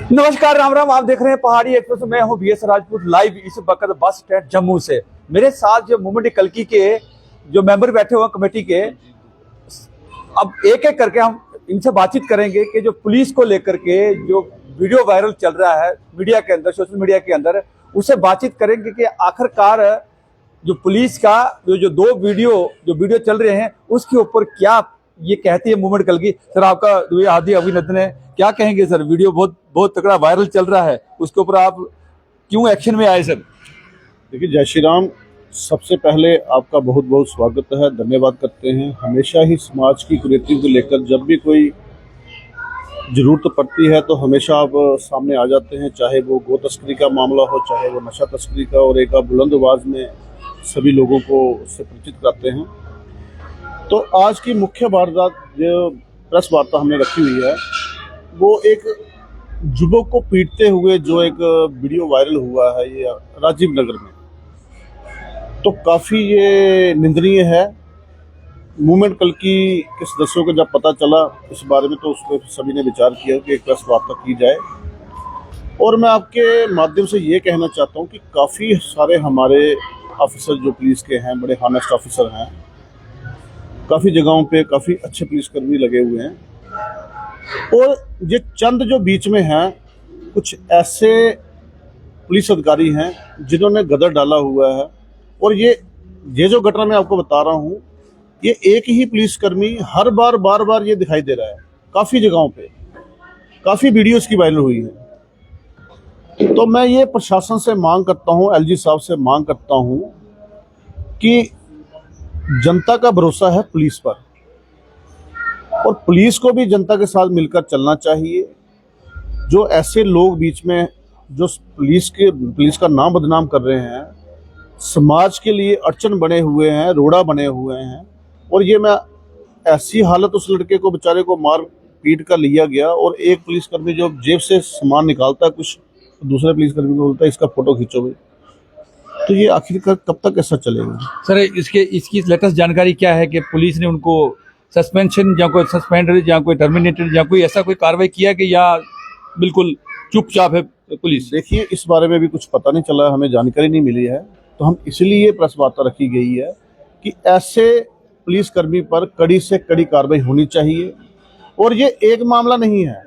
नमस्कार, राम राम। आप देख रहे हैं पहाड़ी एक्सप्रेस। मैं हूं बीएस राजपूत लाइव इस वक्त बस स्टैंड जम्मू से। मेरे साथ जो मूवमेंट कल्की के जो मेंबर बैठे हुए कमेटी के, अब एक एक करके हम इनसे बातचीत करेंगे कि जो पुलिस को लेकर के जो वीडियो वायरल चल रहा है मीडिया के अंदर, सोशल मीडिया के अंदर, उससे बातचीत करेंगे कि आखिरकार जो पुलिस का जो दो वीडियो चल रहे हैं उसके ऊपर क्या ये कहती है मूवमेंट कल्की। सर, आपका हार्दिक अभिनंदन है। क्या कहेंगे सर? वीडियो बहुत तगड़ा वायरल चल रहा है, उसके ऊपर आप क्यों एक्शन में आए सर? देखिए, जय श्री राम। सबसे पहले आपका बहुत बहुत स्वागत है, धन्यवाद करते हैं। हमेशा ही समाज की कुरीति को लेकर जब भी कोई ज़रूरत पड़ती है तो हमेशा आप सामने आ जाते हैं, चाहे वो गो तस्करी का मामला हो, चाहे वो नशा तस्करी का, और एक बुलंद आवाज़ में सभी लोगों को उससे परिचित कराते हैं। तो आज की मुख्य वारदात जो प्रेस वार्ता हमने रखी हुई है वो एक युवक को पीटते हुए जो एक वीडियो वायरल हुआ है ये राजीव नगर में, तो काफ़ी ये निंदनीय है। मूवमेंट कल्की के सदस्यों को जब पता चला इस बारे में तो उस पर सभी ने विचार किया कि एक प्रेस वार्ता की जाए। और मैं आपके माध्यम से ये कहना चाहता हूँ कि काफ़ी सारे हमारे ऑफिसर जो पुलिस के हैं, बड़े हॉनेस्ट ऑफिसर हैं, काफ़ी जगहों पे काफ़ी अच्छे पुलिसकर्मी लगे हुए हैं। और ये चंद जो बीच में हैं, कुछ ऐसे पुलिस अधिकारी हैं जिन्होंने गदर डाला हुआ है। और ये जो घटना मैं आपको बता रहा हूँ, ये एक ही पुलिसकर्मी हर बार बार ये दिखाई दे रहा है। काफ़ी जगहों पे काफ़ी वीडियोस की वायरल हुई है। तो मैं ये प्रशासन से मांग करता हूँ, एलजी साहब से मांग करता हूँ कि जनता का भरोसा है पुलिस पर, और पुलिस को भी जनता के साथ मिलकर चलना चाहिए। जो ऐसे लोग बीच में जो पुलिस का नाम बदनाम कर रहे हैं, समाज के लिए अड़चन बने हुए हैं, रोड़ा बने हुए हैं। और ये मैं ऐसी हालत, उस लड़के को बेचारे को मार पीट कर लिया गया, और एक पुलिसकर्मी जो जेब से सामान निकालता है कुछ, दूसरे पुलिसकर्मी को बोलता है इसका फोटो खींचो भाई। तो ये आखिरकार कब तक ऐसा चलेगा सर? इसकी लेटेस्ट जानकारी क्या है कि पुलिस ने उनको सस्पेंशन या कोई सस्पेंडेड या कोई टर्मिनेटेड या कोई ऐसा कोई कार्रवाई किया कि या बिल्कुल चुपचाप है पुलिस? देखिए, इस बारे में भी कुछ पता नहीं चला, हमें जानकारी नहीं मिली है। तो हम इसलिए प्रेस वार्ता रखी गई है कि ऐसे पुलिसकर्मी पर कड़ी से कड़ी कार्रवाई होनी चाहिए। और ये एक मामला नहीं है,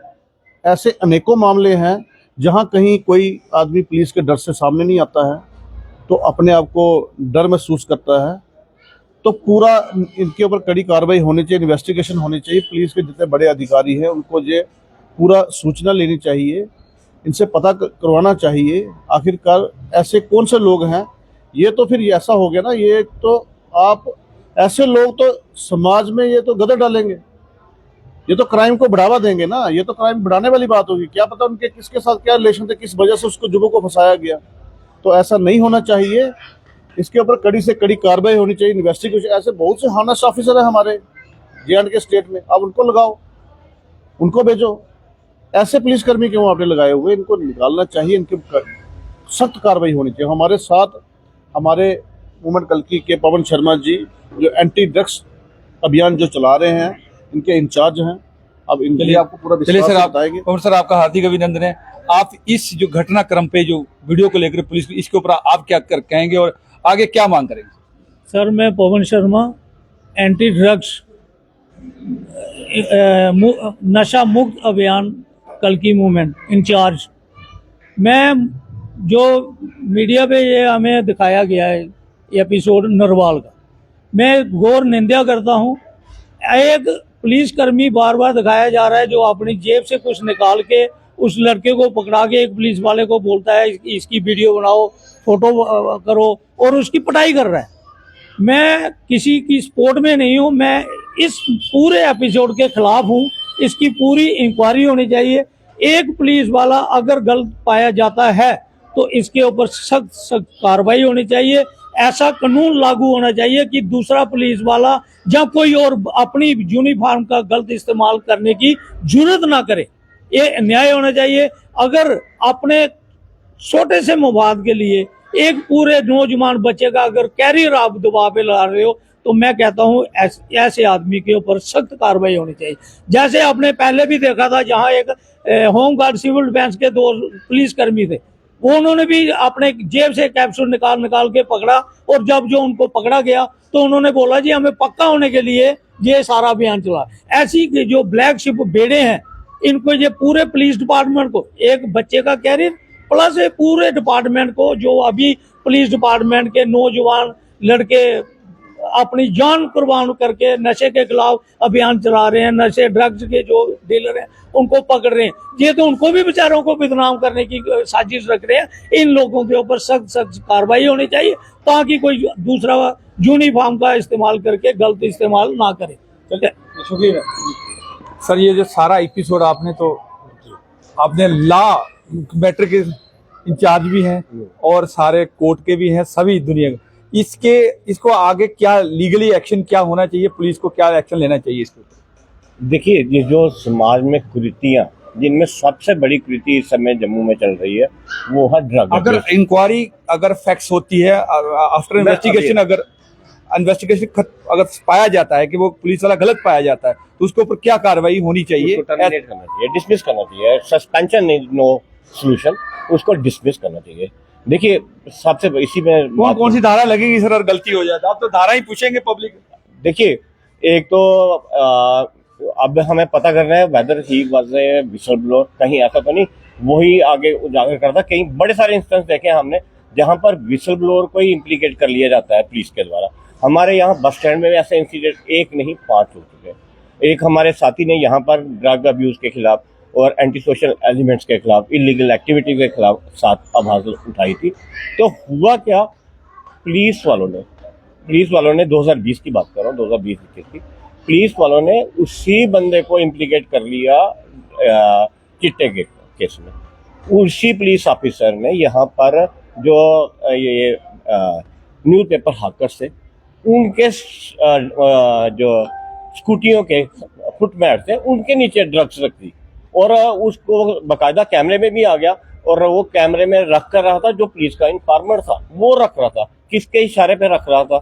ऐसे अनेकों मामले हैं जहां कहीं कोई आदमी पुलिस के डर से सामने नहीं आता है तो अपने आप को डर महसूस करता है। तो पूरा इनके ऊपर कड़ी कार्रवाई होनी चाहिए, इन्वेस्टिगेशन होनी चाहिए। पुलिस के जितने बड़े अधिकारी हैं उनको ये पूरा सूचना लेनी चाहिए, इनसे पता करवाना चाहिए आखिरकार ऐसे कौन से लोग हैं। ये तो फिर ऐसा हो गया ना, ये तो आप ऐसे लोग तो समाज में ये तो गदर डालेंगे, ये तो क्राइम को बढ़ावा देंगे ना, ये तो क्राइम बढ़ाने वाली बात होगी। क्या पता उनके किसके साथ क्या रिलेशन थे, किस वजह से उसको युवक को फंसाया गया। तो ऐसा नहीं होना चाहिए, इसके ऊपर कड़ी से कड़ी कार्रवाई होनी चाहिए, इन्वेस्टिगेशन। ऐसे बहुत से हॉनेस्ट ऑफिसर हैं हमारे जे&के स्टेट में, आप उनको लगाओ, उनको भेजो। ऐसे पुलिसकर्मी क्यों आपने लगाए हुए? इनको निकालना चाहिए, इनके सख्त कार्रवाई होनी चाहिए। हमारे साथ हमारे मूवमेंट कल्की के पवन शर्मा जी जो एंटी ड्रग्स अभियान जो चला रहे हैं, इनके इंचार्ज हैं। अब इनके लिए आपको पूरा विश्वास सर, बताएंगे। पवन सर, आपका हार्दिक अभिनंदन है। आप इस जो घटनाक्रम पे जो वीडियो को लेकर पुलिस, इसके ऊपर आप क्या कहेंगे और आगे क्या मांग करेंगे? सर, मैं पवन शर्मा, एंटी ड्रग्स नशा मुक्त अभियान कल्की मूवमेंट इंचार्ज। मैं जो मीडिया पे ये हमें दिखाया गया है एपिसोड नरवाल का, मैं घोर निंदा करता हूँ। एक पुलिसकर्मी बार बार दिखाया जा रहा है जो अपनी जेब से कुछ निकाल के उस लड़के को पकड़ा के एक पुलिस वाले को बोलता है इसकी वीडियो बनाओ, फोटो करो, और उसकी पिटाई कर रहा है। मैं किसी की सपोर्ट में नहीं हूँ, मैं इस पूरे एपिसोड के खिलाफ हूँ। इसकी पूरी इंक्वायरी होनी चाहिए। एक पुलिस वाला अगर गलत पाया जाता है तो इसके ऊपर सख्त कार्रवाई होनी चाहिए। ऐसा कानून लागू होना चाहिए कि दूसरा पुलिस वाला या कोई और अपनी यूनिफॉर्म का गलत इस्तेमाल करने की जरूरत ना करे। ये न्याय होना चाहिए। अगर अपने छोटे से मवाद के लिए एक पूरे नौजवान बच्चे का अगर कैरियर आप दबाव पे ला रहे हो तो मैं कहता हूँ ऐसे आदमी के ऊपर सख्त कार्रवाई होनी चाहिए। जैसे आपने पहले भी देखा था, जहाँ एक होमगार्ड सिविल डिफेंस के 2 पुलिसकर्मी थे, वो उन्होंने भी अपने जेब से कैप्सूल निकाल निकाल के पकड़ा, और जब जो उनको पकड़ा गया तो उन्होंने बोला जी हमें पक्का होने के लिए ये सारा अभियान चला। ऐसी जो ब्लैक शिप बेड़े हैं, इनको ये पूरे पुलिस डिपार्टमेंट को, एक बच्चे का कैरियर प्लस पूरे डिपार्टमेंट को, जो अभी पुलिस डिपार्टमेंट के नौजवान लड़के अपनी जान कुर्बान करके नशे के खिलाफ अभियान चला रहे हैं, नशे ड्रग्स के जो डीलर हैं उनको पकड़ रहे हैं, ये तो उनको भी बेचारों को बदनाम करने की साजिश रख रहे हैं। इन लोगों के ऊपर सख्त सख्त कार्रवाई होनी चाहिए, ताकि कोई दूसरा यूनिफॉर्म का इस्तेमाल करके गलत इस्तेमाल ना करे। शुक्रिया सर। ये जो सारा एपिसोड आपने लॉ मैटर के इंचार्ज भी हैं और सारे कोर्ट के भी हैं, सभी दुनिया के, इसको आगे क्या लीगली एक्शन क्या होना चाहिए, पुलिस को क्या एक्शन लेना चाहिए इसके ऊपर? देखिए, ये जो समाज में कुरीतियां, जिनमें सबसे बड़ी कुरीति इस समय जम्मू में चल रही है, वो है ड्रग। अगर इंक्वायरी अगर फैक्ट्स होती है, आफ्टर इन्वेस्टिगेशन अगर अगर पाया जाता है कि वो पुलिस वाला गलत पाया जाता है, तो उसके ऊपर क्या कार्रवाई होनी चाहिए? उसको टर्मिनेट करना चाहिए, डिसमिस करना चाहिए। सस्पेंशन नहीं, नो सोल्यूशन, उसको डिसमिस करना चाहिए। देखिए, सबसे इसी में कौन सी धारा लगेगी सर अगर गलती हो जाए तो? आप तो धारा ही पूछेंगे पब्लिक। देखिए, एक तो अब हमें पता करना है weather he was a whistle blower, कहीं ऐसा तो नहीं वही आगे उजागर करता। कहीं बड़े सारे इंस्टेंस देखे हमने जहां पर विसल ब्लोअर को ही इम्प्लीकेट कर लिया जाता है पुलिस के द्वारा। हमारे यहाँ बस स्टैंड में ऐसे इंसिडेंट एक नहीं 5 हो चुके। एक हमारे साथी ने यहाँ पर ड्रग अब्यूज के खिलाफ और एंटी सोशल एलिमेंट्स के खिलाफ, इलीगल एक्टिविटी के खिलाफ 7 आवाज उठाई थी। तो हुआ क्या, पुलिस वालों ने 2020 की बात कर रहा हूँ, 2020 की, पुलिस वालों ने उसी बंदे को इम्प्लीकेट कर लिया चिट्टे के केस में। उसी पुलिस ऑफिसर ने यहाँ पर जो ये न्यूज़पेपर हाकर्स थे, उनके जो स्कूटियों के फुटमैट थे, उनके नीचे ड्रग्स रख दी, और उसको बाकायदा कैमरे में भी आ गया, और वो कैमरे में रख कर रहा था जो पुलिस का इन्फॉर्मर था, वो रख रहा था, किसके इशारे पे रख रहा था,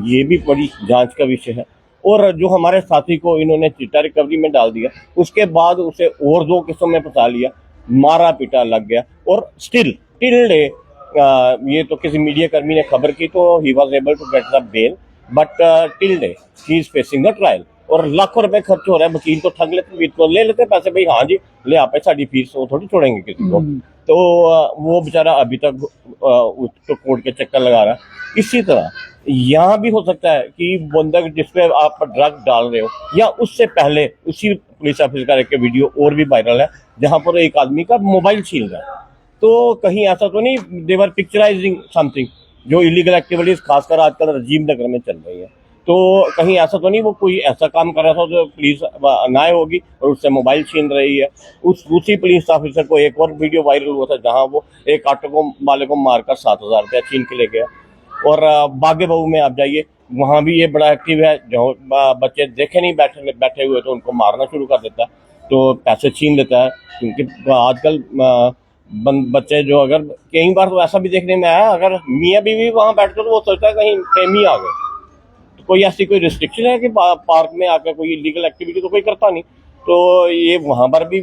ये भी बड़ी जांच का विषय है। और जो हमारे साथी को इन्होंने चिट्टा रिकवरी में डाल दिया, उसके बाद उसे और 2 केसों में फंसा लिया, मारा पीटा लग गया, और स्टिल टिल डे ये तो किसी मीडिया कर्मी ने खबर की तो he was able to get the bail, but till day he is facing the trial. और लाखों रुपए खर्च हो रहा है, वकील तो ठग लेते, तो ले लेते पैसे, भाई हाँ जी ले आप साड़ी फीस, वो थोड़ी छोड़ेंगे किसी को। तो वो बेचारा अभी तक उसको कोर्ट के चक्कर लगा रहा है। इसी तरह यहाँ भी हो सकता है कि बंदा जिसपे आप ड्रग डाल रहे हो, या उससे पहले उसी पुलिस ऑफिसर का एक वीडियो और भी वायरल है जहाँ पर एक आदमी का मोबाइल छीन रहा है। तो कहीं ऐसा तो नहीं देवर पिक्चराइजिंग समथिंग, जो इलीगल एक्टिविटीज खासकर आजकल राजीव नगर में चल रही है, तो कहीं ऐसा तो नहीं वो कोई ऐसा काम कर रहा था जो पुलिस नाय होगी और उससे मोबाइल छीन रही है। उसी पुलिस ऑफिसर को एक और वीडियो वायरल हुआ था जहां वो एक ऑटो वाले को मारकर 7,000 रुपया छीन के ले गया। और बागे बहू में आप जाइए, वहां भी ये बड़ा एक्टिव है, जो बच्चे देखे नहीं बैठे हुए तो उनको मारना शुरू कर देता है, तो पैसे छीन लेता है। क्योंकि आजकल बच्चे जो, अगर कई बार तो ऐसा भी देखने में आया, अगर मियाँ बीवी वहां बैठते तो वो सोचता है कहीं प्रेमी आ गए। तो कोई ऐसी कोई रिस्ट्रिक्शन है कि पार्क में आकर कोई इलीगल एक्टिविटी तो कोई करता नहीं, तो ये वहां पर भी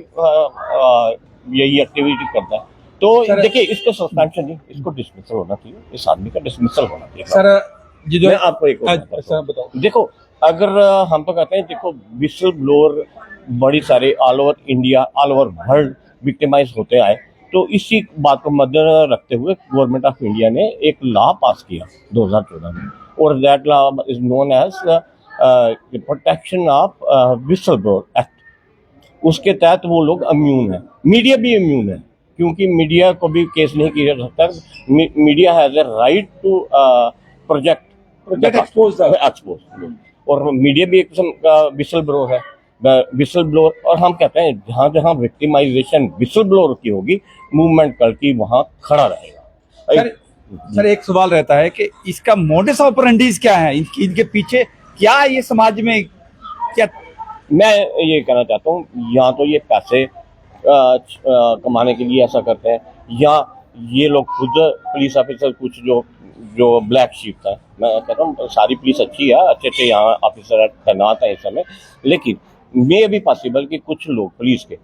यही एक्टिविटी करता है। तो देखिए, इसको सस्पेंशन नहीं, इसको डिसमिसल होना चाहिए, इस आदमी का डिसमिसल होना चाहिए। सर मैं आपको एक बताओ, देखो, अगर हम तो कहते हैं, देखो विसल ब्लोअर बड़ी सारे all over India, all over world victimise होते आए, तो इसी बात को मद्देनजर रखते हुए गवर्नमेंट ऑफ इंडिया ने एक लॉ पास किया 2014 में, और that law is known as protection of whistle blower act. उसके तहत वो लोग इम्यून है, मीडिया भी इम्यून है, क्योंकि मीडिया को भी केस नहीं किया जा सकता। Media has a right to project expose, और मीडिया भी एक किस्म का विसल ब्लोअर है, विसल ब्लोअर। और हम कहते हैं जहाँ जहाँ विक्टिमाइजेशन विसल ब्लोअर की होगी, मूवमेंट करके वहाँ खड़ा रहेगा। सर एक सवाल रहता है कि इसका मोडिस ऑपरेंडी क्या है, इनके पीछे क्या ये समाज में क्या? मैं ये कहना चाहता हूँ, या तो ये पैसे कमाने के लिए ऐसा करते हैं, या ये लोग खुद पुलिस ऑफिसर कुछ जो जो ब्लैक शीप था, मैं कहता हूँ सारी पुलिस अच्छी है, अच्छे अच्छे यहाँ ऑफिसर तैनात हैं इस समय, लेकिन मे भी पॉसिबल कि कुछ लोग पुलिस के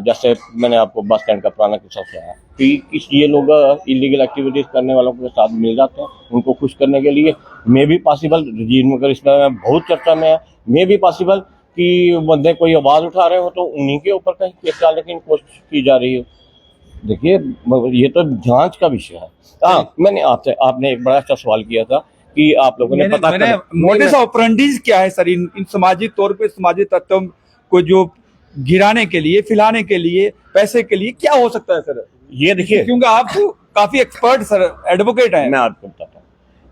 जैसे मैंने आपको बस स्टैंड का पुराना किस्सा सुनाया कि ये लोग इलीगल एक्टिविटीज करने वालों के साथ मिल जाते हैं उनको खुश करने के लिए। मे भी पॉसिबल रजीन मगर इसमें बहुत चर्चा में है, मे भी पॉसिबल कि बंदे कोई आवाज़ उठा रहे हो तो उन्हीं के ऊपर कहीं केस डालने की कोशिश की जा रही हो। देखिए ये तो जांच का विषय है। हाँ, मैंने आपने एक बड़ा अच्छा सवाल किया था कि आप लोगों ने पता मैंने मोटिस ऑपरेंडीज क्या है सर इन सामाजिक तौर पे सामाजिक तत्वों को जो गिराने के लिए, फैलाने के लिए, पैसे के लिए क्या हो सकता है सर? ये देखिए, क्योंकि आप तो काफी एक्सपर्ट सर, एडवोकेट हैं। मैं आपको बताता हूँ,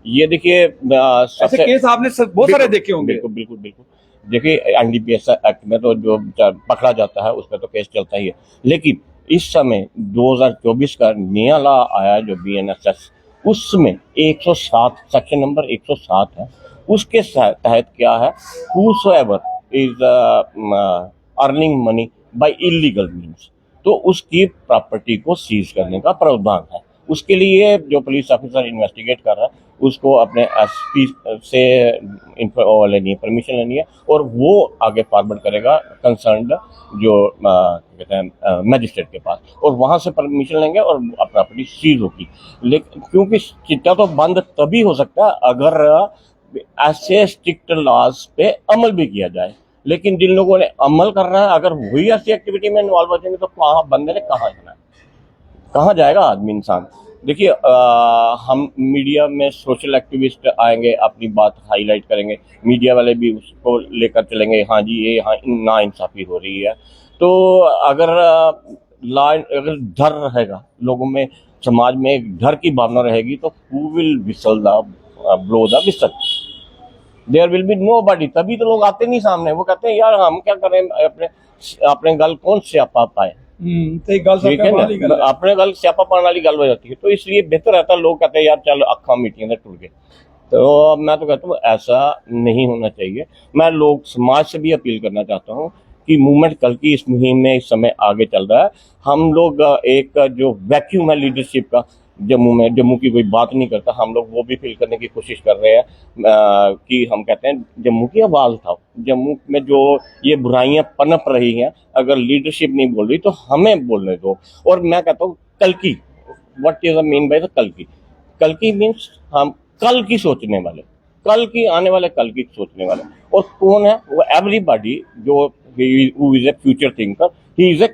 ये देखिए ऐसे केस आपने बहुत सारे देखे होंगे। बिल्कुल बिल्कुल बिल्कुल। देखिए एनडीपीएस एक्ट में तो जो पकड़ा जाता है उसमें तो केस चलता ही है, लेकिन इस समय 2024 का नया लॉ आया जो बीएनएसएस, उसमें 107 सेक्शन नंबर 107 है, उसके तहत क्या है, whosoever is earning money by illegal means, तो उसकी प्रॉपर्टी को सीज करने का प्रावधान है। उसके लिए जो पुलिस ऑफिसर इन्वेस्टिगेट कर रहा है उसको अपने एसपी से लेनी है, परमिशन लेनी है, और वो आगे फॉरवर्ड करेगा कंसर्न्ड जो कहते हैं मैजिस्ट्रेट के पास, और वहाँ से परमिशन लेंगे और प्रॉपर्टी सीज होगी। लेकिन क्योंकि चिट्टा तो बंद तभी हो सकता है अगर ऐसे स्ट्रिक्ट लॉज पे अमल भी किया जाए, लेकिन जिन लोगों ने अमल करना है अगर वही ऐसी एक्टिविटी में इन्वॉल्व हो जाएंगे तो कहाँ बंदे ने कहाँ जाना है, कहाँ जाएगा आदमी इंसान। देखिए हम मीडिया में सोशल एक्टिविस्ट आएंगे, अपनी बात हाईलाइट करेंगे, मीडिया वाले भी उसको लेकर चलेंगे, हाँ जी ये यहाँ ना इंसाफी हो रही है। तो अगर अगर डर रहेगा लोगों में, समाज में एक डर की भावना रहेगी, तो who will whistle the blow the whistle, there will be nobody. तभी तो लोग आते नहीं सामने, वो कहते हैं यार हम क्या करें, अपने गल कौन स्यापा पाए, ठीक है ना, अपने गल स्यापा पाने वाली गल हो जाती है। तो इसलिए बेहतर रहता है, लोग कहते हैं यार चल अखा मीटियां टूट गए। तो मैं तो कहता हूँ ऐसा नहीं होना चाहिए। मैं लोग समाज से भी अपील करना चाहता हूँ कि मूवमेंट कल की इस मुहिम में इस समय आगे चल रहा है। हम लोग एक जो वैक्यूम है लीडरशिप का जम्मू में, जम्मू की कोई बात नहीं करता, हम लोग वो भी फील करने की कोशिश कर रहे हैं कि हम कहते हैं जम्मू की आवाज़ उठाओ। जम्मू में जो ये बुराइयां पनप रही हैं, अगर लीडरशिप नहीं बोल रही तो हमें बोलने दो। और मैं कहता हूँ कल की, what is the mean by the कल की मीन्स हम कल की सोचने वाले, कल की आने वाले कल की सोचने वाले। और कौन है वो? एवरीबॉडी जो who is a future thinker, he is a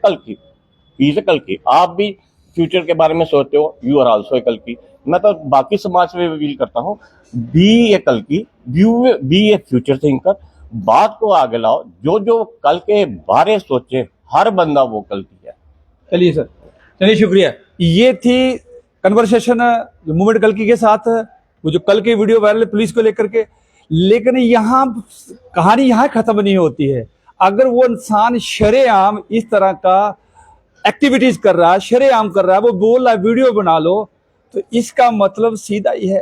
कल की। आप भी फ्यूचर के बारे में सोचते हो, यू आर आल्सो ए कल की। मैं तो बाकी समाज में अपील करता हूँ, बी ए कल की, बी ए फ्यूचर थिंकर, बात को आगे लाओ, जो जो कल के बारे सोचे हर बंदा वो कल की है। चलिए सर, चलिए शुक्रिया। ये थी कन्वर्सेशन जो मूवमेंट कल की के साथ, वो जो कल की वीडियो वायरल पुलिस को लेकर के। लेकिन यहाँ कहानी यहाँ खत्म नहीं होती है। अगर वो इंसान शरेआम इस तरह का एक्टिविटीज कर रहा है, शरेआम कर रहा है, वो बोल रहा है वीडियो बना लो, तो इसका मतलब सीधा ही है,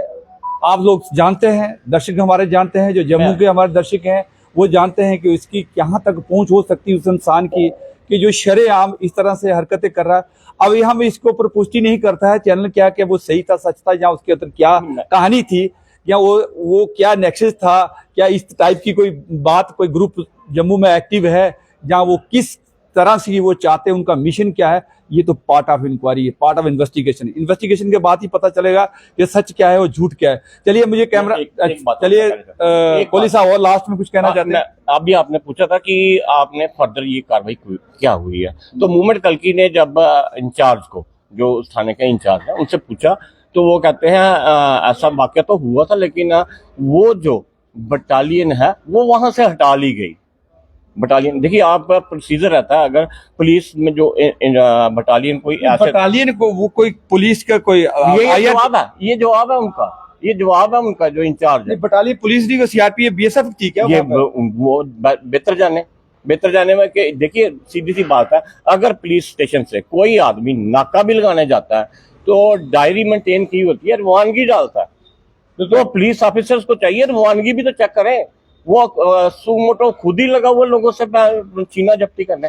आप लोग जानते हैं, दर्शक हमारे जानते हैं, जो जम्मू के हमारे दर्शक हैं वो जानते हैं कि उसकी कहाँ तक पहुंच हो सकती है उस इंसान की, कि जो शरेआम इस तरह से हरकतें कर रहा है। अब यहाँ में इसके ऊपर पुष्टि नहीं करता है चैनल क्या कि वो सही था, सच था, या उसके अंदर क्या कहानी थी, या वो क्या नेक्सस था, क्या इस टाइप की कोई बात, कोई ग्रुप जम्मू में एक्टिव है, जहाँ वो किस तरह से वो चाहते हैं, उनका मिशन क्या है। ये तो पार्ट ऑफ इंक्वायरी है, पार्ट ऑफ इन्वेस्टिगेशन के बाद ही पता चलेगा कि सच क्या है और झूठ क्या है। चलिए मुझे कैमरा, चलिए कोहली साहब और लास्ट में कुछ कहना चाहते हैं? अभी आपने पूछा था कि आपने फर्दर ये कार्रवाई क्या हुई है, तो मूवमेंट कल की ने जब इंचार्ज को, जो उस थाने के इंचार्ज है, उनसे पूछा तो वो कहते हैं ऐसा वाक्य तो हुआ था, लेकिन वो जो बटालियन है वो वहां से हटा ली गई। बटालियन, देखिए आपका प्रोसीजर रहता है, अगर पुलिस में जो बटालियन कोई बटालियन को वो कोई पुलिस का कोई ये जवाब है उनका जो इंचार्ज है। बटालियन पुलिस नहीं, सीआरपीएफ बीएसएफ थी क्या? ये वो बेहतर जाने में कि देखिए सीधी सी बात है, अगर पुलिस स्टेशन से कोई आदमी नाका भी लगाने जाता है तो डायरी मेंटेन की होती है, रवानगी डालता है, तो पुलिस ऑफिसर्स को चाहिए रवानगी भी तो चेक करें। वो सुमोटो खुद ही लगा हुआ लोगों से छीना जब्ती करने,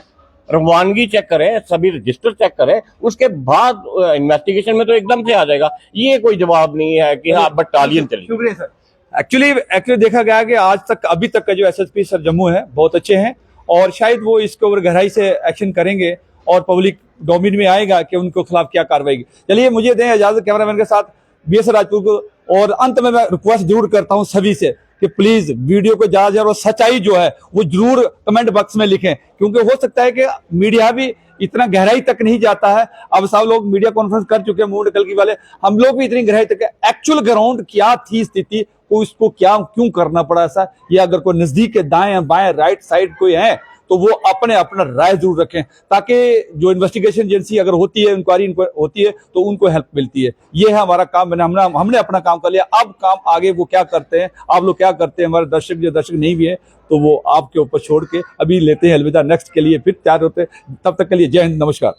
रवानगी चेक करें, सभी रजिस्टर चेक करें, उसके बाद इन्वेस्टिगेशन में तो एकदम से आ जाएगा। ये कोई जवाब नहीं है कि हाँ बटालियन चली। शुक्रिया सर। एक्चुअली देखा गया कि आज तक अभी तक का जो एसएसपी सर जम्मू है बहुत अच्छे हैं और शायद वो इसके ऊपर गहराई से एक्शन करेंगे और पब्लिक डोमेन में आएगा कि उनके खिलाफ क्या कार्रवाई की। चलिए मुझे दें इजाजत कैमरामैन के साथ बीएस राजपूत को, और अंत में मैं रिक्वेस्ट जरूर करता हूं सभी से कि प्लीज वीडियो को ज्यादा और सच्चाई जो है वो जरूर कमेंट बॉक्स में लिखें, क्योंकि हो सकता है कि मीडिया भी इतना गहराई तक नहीं जाता है। अब सब लोग मीडिया कॉन्फ्रेंस कर चुके हैं मूवमेंट कल्की वाले, हम लोग भी इतनी गहराई तक एक्चुअल ग्राउंड क्या थी स्थिति, को इसको क्या क्यों करना पड़ा ऐसा, ये अगर कोई नजदीक के दाएं बाएं राइट साइड कोई है तो वो अपने अपना राय जरूर रखें, ताकि जो इन्वेस्टिगेशन एजेंसी अगर होती है, इंक्वायरी होती है तो उनको हेल्प मिलती है। ये है हमारा काम, हमने अपना काम कर लिया। अब काम आगे वो क्या करते हैं, आप लोग क्या करते हैं, हमारे दर्शक जो दर्शक नहीं भी है तो वो आपके ऊपर छोड़ के अभी लेते हैं अलविदा, नेक्स्ट के लिए फिर तैयार होते हैं। तब तक के लिए जय हिंद, नमस्कार।